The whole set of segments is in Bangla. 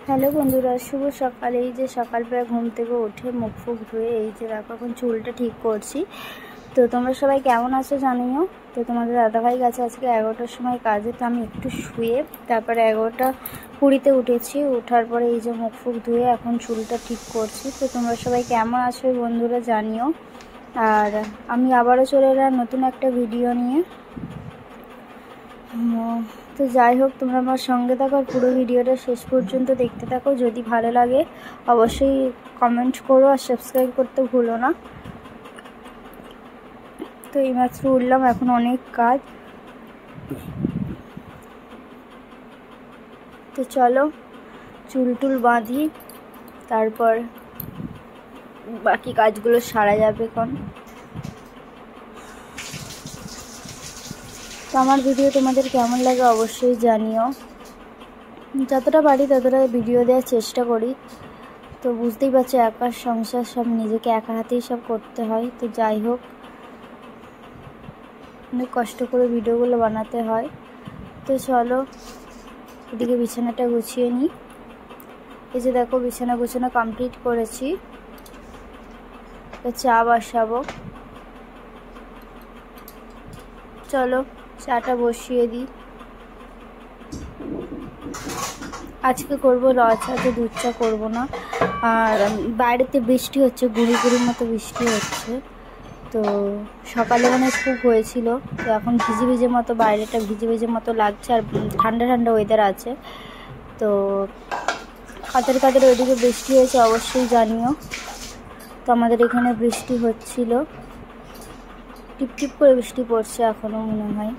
হ্যালো বন্ধুরা, শুভ সকাল। এই যে সকালবেলা ঘুম থেকে উঠে মুখ ফুক ধুয়ে এই যে দেখো এখন চুলটা ঠিক করছি। তো তোমরা সবাই কেমন আছো জানিও। তো তোমাদের দাদাভাই গেছে আজকে 11টার সময় কাজে, তো আমি একটু শুয়ে তারপরে 11টা 20-তে উঠেছি। ওঠার পরে এই যে মুখ ফুক ধুয়ে এখন চুলটা ঠিক করছি। তো তোমরা সবাই কেমন আছো বন্ধুরা জানিও। আর আমি আবারও চলে এলাম নতুন একটা ভিডিও নিয়ে। তো যাই হোক, তোমরা আমার সঙ্গে থাকো আর পুরো ভিডিওটা শেষ পর্যন্ত দেখতে থাকো। যদি ভালো লাগে অবশ্যই কমেন্ট করো আর সাবস্ক্রাইব করতে ভুলো না। তো এইমাত্র উঠলাম, এখন অনেক কাজ। তো চলো চুল টুল বাঁধি, তারপর বাকি কাজগুলো সারা যাবে। তো আমার ভিডিও তোমাদের কেমন লাগে অবশ্যই জানিও। যতটা পারি ততটা ভিডিও দেওয়ার চেষ্টা করি। তো বুঝতেই পারছো একার সংসার, সব নিজেকে একা হাতেই সব করতে হয়। তো যাই হোক, অনেক কষ্ট করে ভিডিওগুলো বানাতে হয়। তো চলো এদিকে বিছানাটা গুছিয়ে নিই। এই যে দেখো বিছানা গুছানো কমপ্লিট করেছি। তো চা বসাবো, চলো চাটা বসিয়ে দিই। আজকে করবো লাল চা, তো দুধ চা করবো না। আর বাইরেতে বৃষ্টি হচ্ছে, গুঁড়ি গুঁড়ির মতো বৃষ্টি হচ্ছে। তো সকালে খুব হয়েছিল, তো এখন ভিজে ভিজে মতো, বাইরেটা ভিজে ভিজে মতো লাগছে। আর ঠান্ডা ঠান্ডা ওয়েদার আছে। তো কাদের কাদের ওইদিকে বৃষ্টি হয়েছে অবশ্যই জানিও। তো আমাদের এখানে বৃষ্টি হচ্ছিল, টিপ টিপ করে বৃষ্টি পড়ছে এখনও মনে হয়।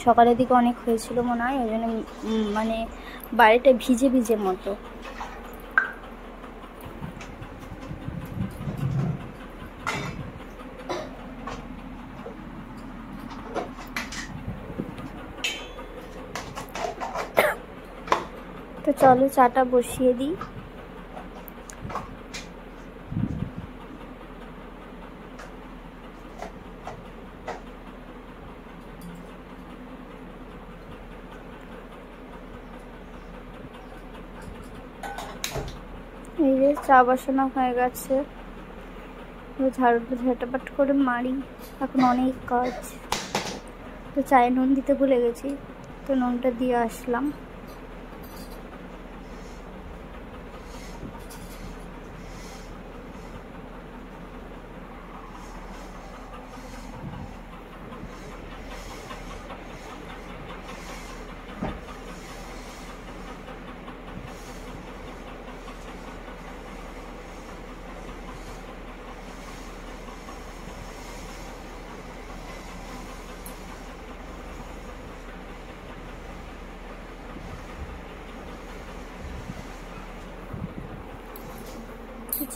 সকালের দিকে অনেক হয়েছিল মনে হয়, ওই জন্য মানে বাইরেটা ভিজে ভিজে মতো। তো চলো চাটা বসিয়ে দিই। এই যে চা বসানো হয়ে গেছে, ঝাড়ুটা ঝাঁটাপাট করে মারি, এখন অনেক কাজ। তো চায়ে নুন দিতে ভুলে গেছি, তো নুনটা দিয়ে আসলাম।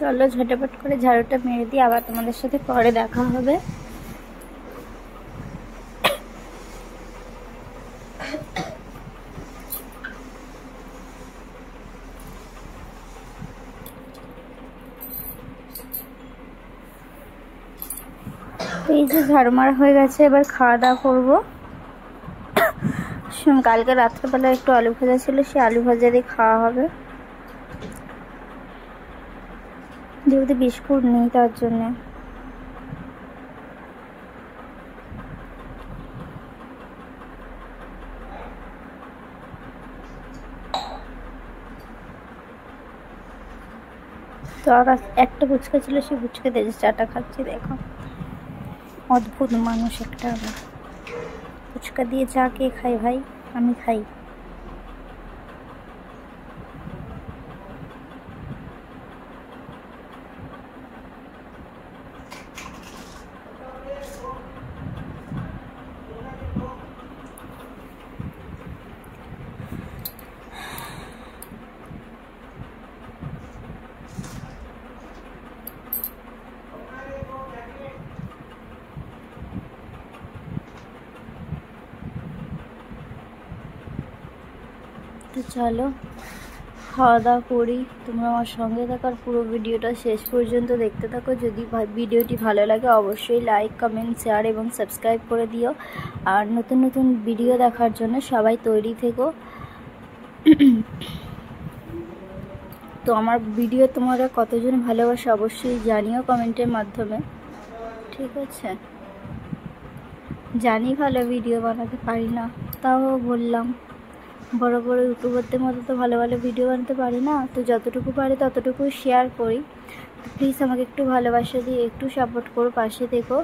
চলো ঝটাপট করে ঝাড়ুটা মেরে দিই, আবার তোমাদের সাথে পরে দেখা হবে। এই যে ঝাড়ু মারা হয়ে গেছে, এবার খাওয়া দাওয়া করবো। কালকে রাত্রেবেলা একটু আলু ভাজা ছিল, সে আলু ভাজা দিয়ে খাওয়া হবে। যেহেতু বিস্কুট নেই তার জন্যে। তো আর একটা ফুচকা ছিল, সেই ফুচকা দিয়ে চাটা খাচ্ছি। দেখো অদ্ভুত মানুষ একটা। ফুচকা দিয়ে চা কে খাই ভাই? আমি খাই। তো চলো খাওয়া দাওয়া করি। তোমরা আমার সঙ্গে থাকার পুরো ভিডিওটা শেষ পর্যন্ত দেখতে থাকো। যদি ভিডিওটি ভালো লাগে অবশ্যই লাইক, কমেন্ট, শেয়ার এবং সাবস্ক্রাইব করে দিও। আর নতুন নতুন ভিডিও দেখার জন্য সবাই তৈরি থেকো। তো আমার ভিডিও তোমরা কতজন ভালোবাসো অবশ্যই জানিও কমেন্টের মাধ্যমে, ঠিক আছে? জানি ভালো ভিডিও বানাতে পারি না, তাও বললাম বড় বড় ইউটিউবারদের মতো তো ভালো ভালো ভিডিও বানাতে পারি না, তো যতটুকু পারি ততটুকু শেয়ার করি। তো প্লিজ আমাকে একটু ভালোবাসা দিয়ে একটু সাপোর্ট করো, পাশে থেকো।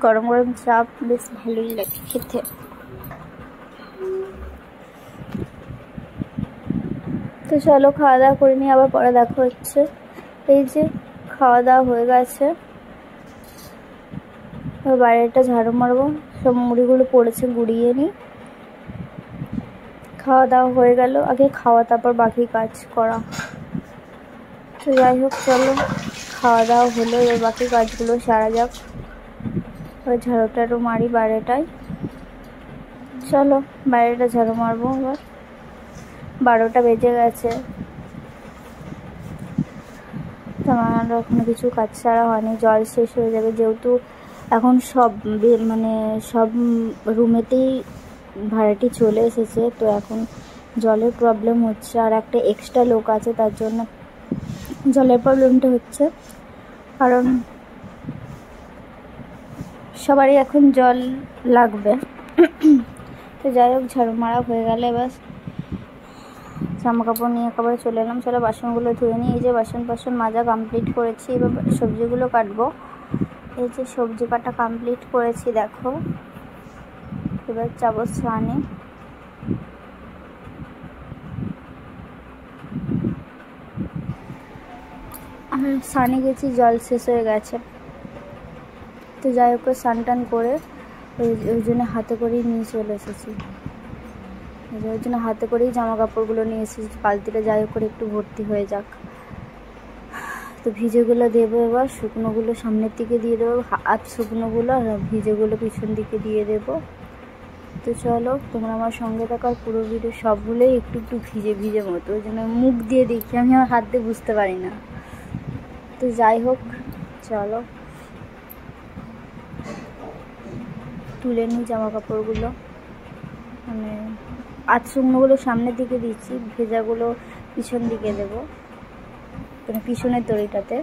গরম গরম চা বেশ ভালোই লাগে খেতে। তো চলো খাওয়া দাওয়া করে নিয়ে আবার পরে দেখা হচ্ছে। এই যে খাওয়া দাওয়া হয়ে গেছে, বাইরেটা ঝাড়ু মারবো, সব মুড়িগুলো পড়েছে গুড়িয়ে নিই। খাওয়া দাওয়া হয়ে গেল, আগে খাওয়া তারপর বাকি কাজ করা। তো যাই হোক চলো, খাওয়া দাওয়া হলো, এবার বাকি কাজগুলো সারা যাক। ঝাড়ু টাড়ু মারি বাইরেটায়। চলো বাইরেটা ঝাড়ু মারবো। এবার 12টা বেজে গেছে, আমার এখনো কিছু কাজ ছাড়া হয়নি। জল শেষ হয়ে যাবে, যেহেতু এখন সব সব রুমেতেই ভাড়াটি চলে এসেছে, তো এখন জলের প্রবলেম হচ্ছে। আর একটা এক্সট্রা লোক আছে, তার জন্য জলের প্রবলেমটা হচ্ছে, কারণ সবারই এখন জল লাগবে। তো যাই হোক, ঝাড়ু মারা হয়ে গেলে এবার জামা কাপড় নিয়ে একেবারে চলে এলাম। চলো বাসনগুলো ধুয়ে নিই। এই যে বাসন মাজা কমপ্লিট করেছি, এবার সবজিগুলো কাটবো। এই যে সবজি কাটা কমপ্লিট করেছি, দেখো। এবার যাবো স্নানে। আর স্নানে গেছি, জল শেষ হয়ে গেছে। তো যাই হোক, স্নান টান করে ওই জন্য হাতে করেই নিয়ে চলে এসেছি। ওই জন্য হাতে করেই জামা কাপড়গুলো নিয়ে এসেছি, বালতিটা যাই হোক করে একটু ভর্তি হয়ে যাক। তো ভিজেগুলো দেবো, এবার শুকনোগুলো সামনের দিকে দিয়ে দেবো, হাত শুকনোগুলো, আর ভিজেগুলো পিছন দিকে দিয়ে দেবো। তো চলো তোমরা আমার সঙ্গে থাকার পুরো ভিডিও সবগুলোই একটু একটু ভিজে ভিজে মতো, ওই জন্য মুখ দিয়ে দেখি, আমি আমার হাত দিয়ে বুঝতে পারি না। তো যাই হোক চলো তুলে নিই জামা কাপড়গুলো, আধ শুকনোগুলো সামনের দিকে দিচ্ছি, ভেজাগুলো পিছন দিকে দেবো, পিছনের দড়িটাতে।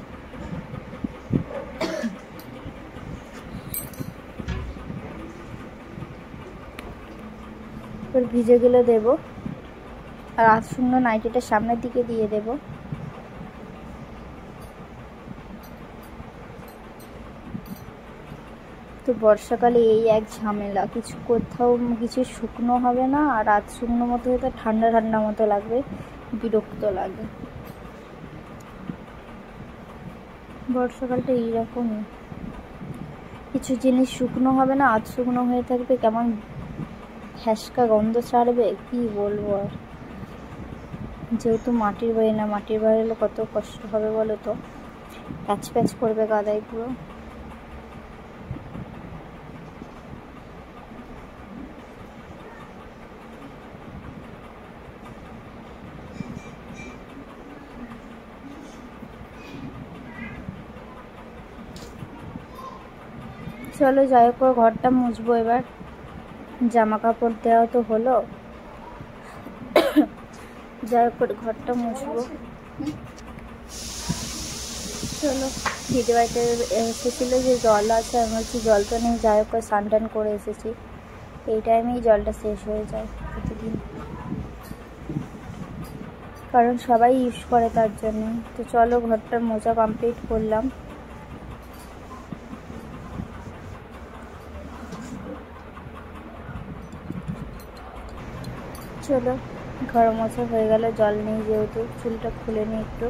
ভিজেগুলো দেবো, আর আধ শুকনো নাইটিটা সামনের দিকে দিয়ে দেবো। তো বর্ষাকালে এই এক ঝামেলা, কোথাও কিছু শুকনো হবে না, আর রাত শুকনো মতো হয়তো ঠান্ডা ঠান্ডা মতো লাগবে, বিরক্ত লাগে। বর্ষাকালটা এইরকমই, কিছু জিনিস শুকনো হবে না, আধ শুকনো হয়ে থাকবে, কেমন হ্যাসকা গন্ধ ছাড়বে, কি বলবো। আর যেহেতু মাটির বাড়ি না, মাটির বাড়ি হলে কত কষ্ট হবে বলো তো, প্যাচ প্যাচ করবে কাদায় পুরো। চলো যাই হোক, ঘরটা মুছবো এবার। জামা কাপড় দেওয়া তো হলো, যাই হোক ঘরটা মুছবো। চলো দিদি বাড়িতে এসেছিলো যে জল আছে, আমি বলছি জল তো নেই, যাই হোক স্নান টান করে এসেছি। এই টাইমেই জলটা শেষ হয়ে যায় প্রতিদিন, কারণ সবাই ইউজ করে তার জন্য। তো চলো ঘরটা মোছা কমপ্লিট করলাম। চলো ঘর মোছা হয়ে গেল, জল নেই যেহেতু, চুলটা খুলে নিই একটু,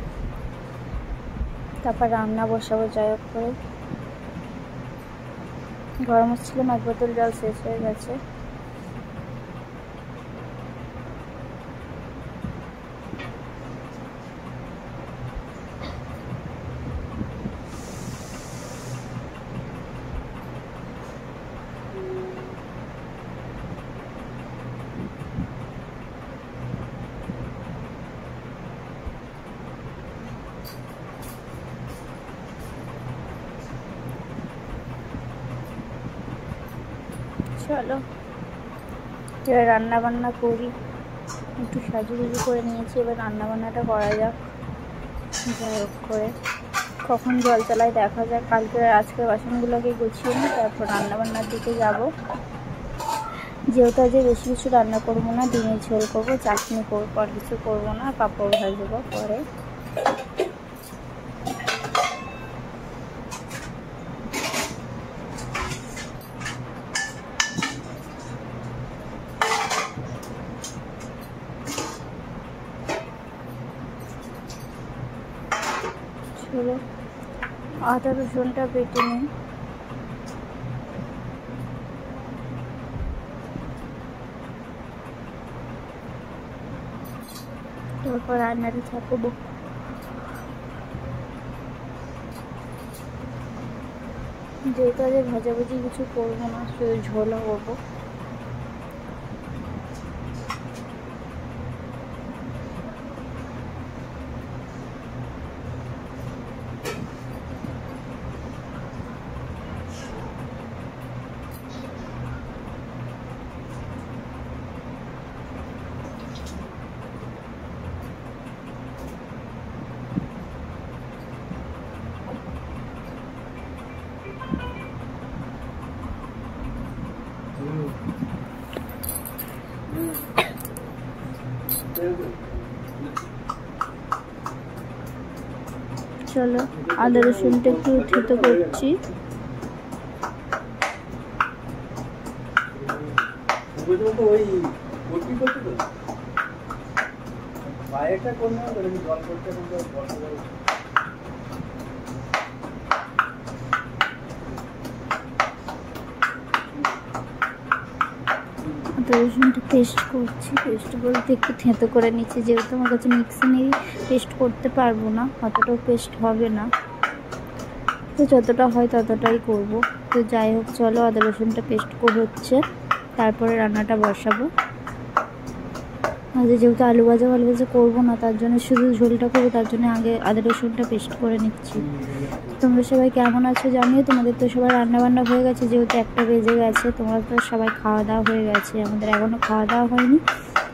তারপর রান্না বসাবো। যাই হোক করে ঘর মুছছিলাম, 1 বোতল জল শেষ হয়ে গেছে। চলো এবার রান্না বান্না করি। একটু সাজুগুজু করে নিয়েছি, এবার রান্না বান্নাটা করা যাক যাই হোক করে। কখন জল চালায় দেখা যাক। কালকে আজকে বাসনগুলোকে গুছিয়ে নিই, তারপর রান্না বান্নার দিকে যাব। যেহেতু আজকে বেশি কিছু রান্না করবো না, ডিমের ঝোল করবো, চাটনি করবো, আর কিছু করবো না, পাঁপড় ভাজবো পরে। চলো আদা রসুনটা বেটে নিই। তারপর রান্নাটা চাপাবো। যেহেতু আজ ভাজাভুজি কিছু করবো না, শুধু ঝোলও করবো। চলো আদা রসুনটা একটু থেতো করছি। রসুনটা পেস্ট করছি, পেস্ট বলতে একটু থেঁতো করে নিচ্ছি, যেহেতু আমার কাছে মিক্সি নেই, পেস্ট করতে পারবো না, অতটাও পেস্ট হবে না, তো যতটা হয় ততটাই করব। তো যাই হোক চলো আদা রসুনটা পেস্ট করে হচ্ছে, তারপরে রান্নাটা বসাবো। আজ যেহেতু আলু ভাজা করবো না, তার জন্য শুধু ঝোলটা করবো, তার জন্য আগে আদা রসুনটা পেস্ট করে নিচ্ছি। তোমরা সবাই কেমন আছো জানিও। তোমাদের তো সবাই রান্নাবান্না হয়ে গেছে, যেহেতু 1টা বেজে গেছে, তোমরা তো সবাই খাওয়া দাওয়া হয়ে গেছে, আমাদের এখনও খাওয়া দাওয়া হয়নি।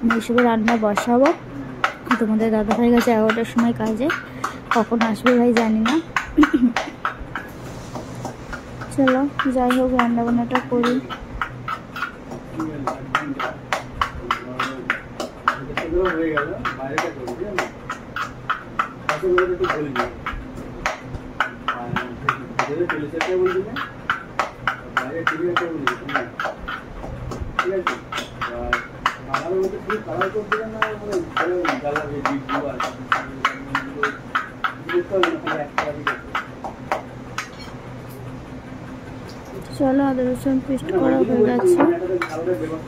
আমি এসবে রান্না বসাবো। তোমাদের দাদা হয়ে গেছে 11টার সময় কাজে, কখন আসবে ভাই জানি না। চলো যাই হোক রান্নাবান্নাটা করি। চলো আদা রসুন পেস্ট করা হয়ে গেছে,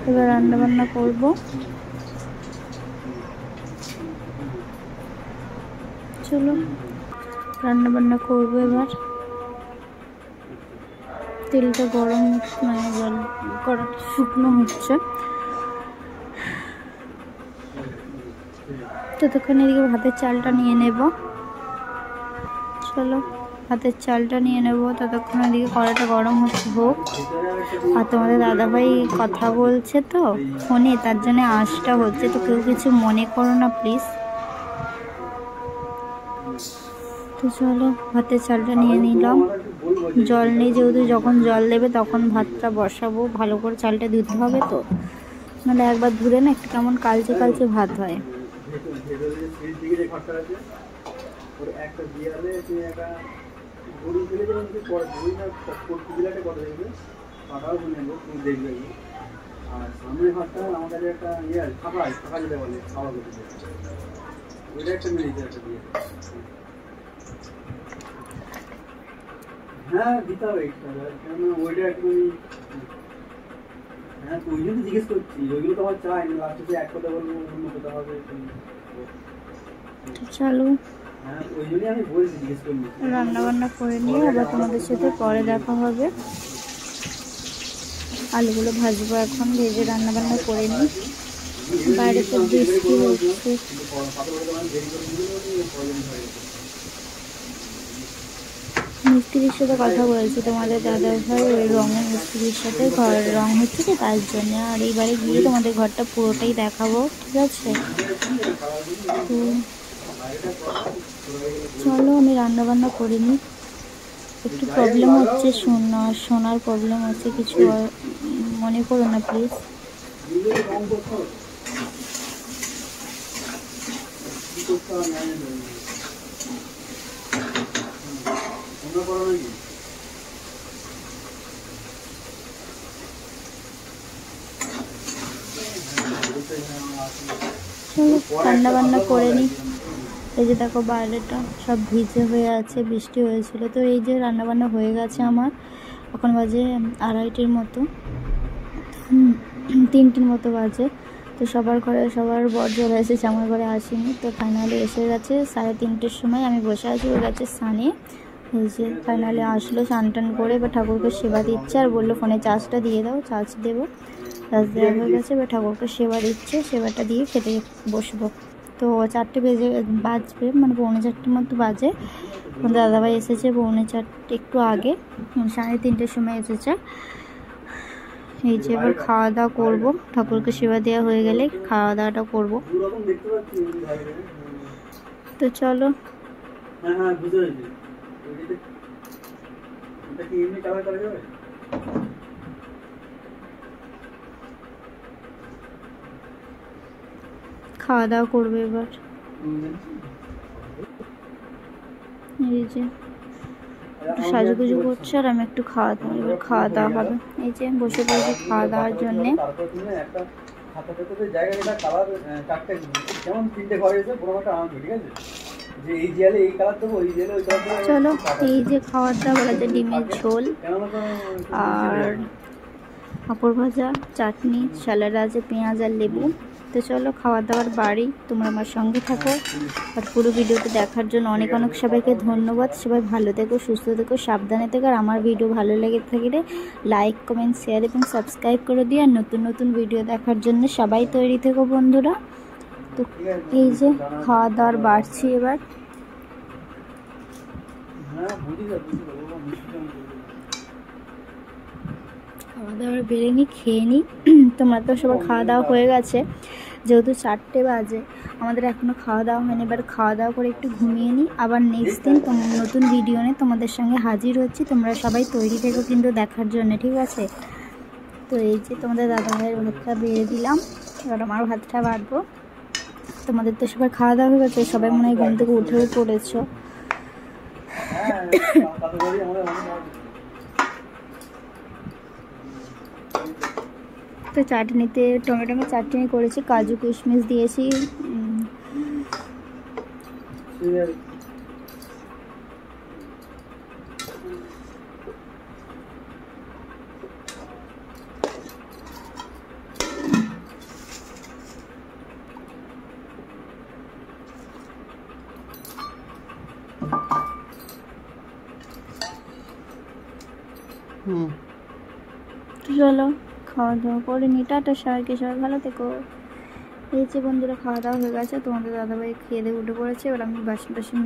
এবার রান্না বান্না করবো। চলো রান্না বান্না করবো। এবার তেলটা গরম করা শুকনো হচ্ছে, ততক্ষণ এদিকে ভাতের চালটা নিয়ে নেব। চলো ভাতের চালটা নিয়ে নেব, ততক্ষণ এদিকে কড়াটা গরম হোক। আর তোমাদের দাদাভাই কথা বলছে তো ফোনে, তার জন্য আঁশটা হচ্ছে, তো কেউ কিছু মনে করো না প্লিজ। তো চলো ভাতের চালটা নিয়ে নিলাম। জল নেই, যেহেতু যখন জল দেবে তখন ভাতটা বসাবো। ভালো করে চালটা ধুতে হবে, তো নাহলে একবার ধুলে না একটু কেমন কালচে কালচে ভাত হয়। হ্যাঁ দিতে হবে, ওইটা একটু। হ্যাঁ তো ওই জন্য জিজ্ঞেস করছি, ওইগুলো তো আমার চাই না, লাস্টে এক কথা বলবো অন্য কথা হবে। চলো হ্যাঁ ওই জন্যই আমি বলছি, জিজ্ঞেস করি। রান্না বান্না করে নিয়ে আবার তোমাদের সাথে পরে দেখা হবে। আলুগুলো ভাজবো এখন, ভেজে রান্না বান্না করে নিই। বাইরে তো বৃষ্টি হচ্ছে। মিস্ত্রির সাথে কথা বলেছি, তোমাদের দাদাভাই ওই রঙের মিস্ত্রির সাথে ঘর রং হচ্ছে তো তার জন্য। আর এইবারে গিয়ে তোমাদের ঘরটা পুরোটাই দেখাবো, ঠিক আছে? তো চলো আমি রান্না বান্না করে নিই। একটু প্রবলেম হচ্ছে, শোনার প্রবলেম হচ্ছে, কিছু মনে করো না প্লিজ। চলো রান্না বান্না করে নিই। এই যে দেখো বাইরেটা সব ভিজে হয়ে আছে, বৃষ্টি হয়েছিল। তো এই যে রান্নাবান্না হয়ে গেছে আমার, এখন বাজে 2:30-র মতো, 3টের মতো বাজে। তো সবার ঘরে সবার বর চলে এসেছে, আমার ঘরে আসেনি। তো ফাইনালি এসে গেছে 3:30-র সময়, আমি বসে আছি ওর কাছে স্নানে। এই যে ফাইনালি আসলো স্নান টান করে, এবার ঠাকুরকে সেবা দিচ্ছে। আর বললো ফোনে চার্জটা দিয়ে দাও, চার্জ দেবো। চার্জ দেওয়া হয়ে গেছে, এবার ঠাকুরকে সেবা দিচ্ছে, সেবাটা দিয়ে খেতে বসবো। তো 4টে বাজবে, মানে 4:45 মতো বাজে। দাদাভাই এসেছে 4:45 একটু আগে, 3:30-র সময় এসেছে। এই যে এবার খাওয়া দাওয়া করবো, ঠাকুরকে সেবা দেওয়া হয়ে গেলে খাওয়া দাওয়াটা করবো। তো চলো। খাওয়া দাওয়া করবে এবার। এই যে সাজুগুজু করছে আর আমি একটু খাওয়া দাওয়া হবে। এই যে বসে পড়েছি খাওয়া দাওয়ার জন্যে। চলো এই যে খাওয়াটা বলা যায় ডিমের ঝোল আর পাঁপড় ভাজা, চাটনি, স্যালাড আছে, পেঁয়াজ আর লেবু। তো চলো খাওয়া দাওয়ার বাড়ি, তোমরা আমার সঙ্গে থাকো। আর পুরো ভিডিওটা দেখার জন্য অনেক অনেক সবাইকে ধন্যবাদ। সবাই ভালো থেকো, সুস্থ থেকো, সাবধানে থেকো। আর আমার ভিডিও ভালো লেগে থাকলে লাইক, কমেন্ট, শেয়ার এবং সাবস্ক্রাইব করে দিও। আর নতুন নতুন ভিডিও দেখার জন্য সবাই তৈরি থেকো বন্ধুরা। তো এই যে খাওয়া দাওয়ার বাড়ছি এবার। খাওয়া দাওয়ার বেড়ে নিই, খেয়ে নিই। তোমরা তো সবার খাওয়া দাওয়া হয়ে গেছে, যেহেতু 4টে বাজে, আমাদের এখনও খাওয়া দাওয়া হয়নি। এবার খাওয়া দাওয়া করে একটু ঘুমিয়ে নিই, আবার নেক্সট দিন নতুন ভিডিও নিয়ে তোমাদের সঙ্গে হাজির হচ্ছি। তোমরা সবাই তৈরি থেকো কিন্তু দেখার জন্য, ঠিক আছে? তো এই যে তোমাদের দাদাভাইয়ের ভাতটা বেড়ে দিলাম, এবার আমার ভাতটা বাড়বো। তোমাদের তো সবার খাওয়া দাওয়া হয়ে গেছে, সবাই মনে হয় ঘুম থেকে উঠেও পড়েছো। তো চাটনিতে টমেটো চাটনি করেছি, কাজু কিশমিশ দিয়েছি। চলো খাওয়া দাওয়া করে নি, টাটা সবাইকে, সবাই ভালো থেকো। এই যে বন্ধুরা খাওয়া দাওয়া হয়ে গেছে, তোমাদের দাদাভাই খেয়ে দিয়ে উঠে পড়েছে। এবার আমি বাসন টাসন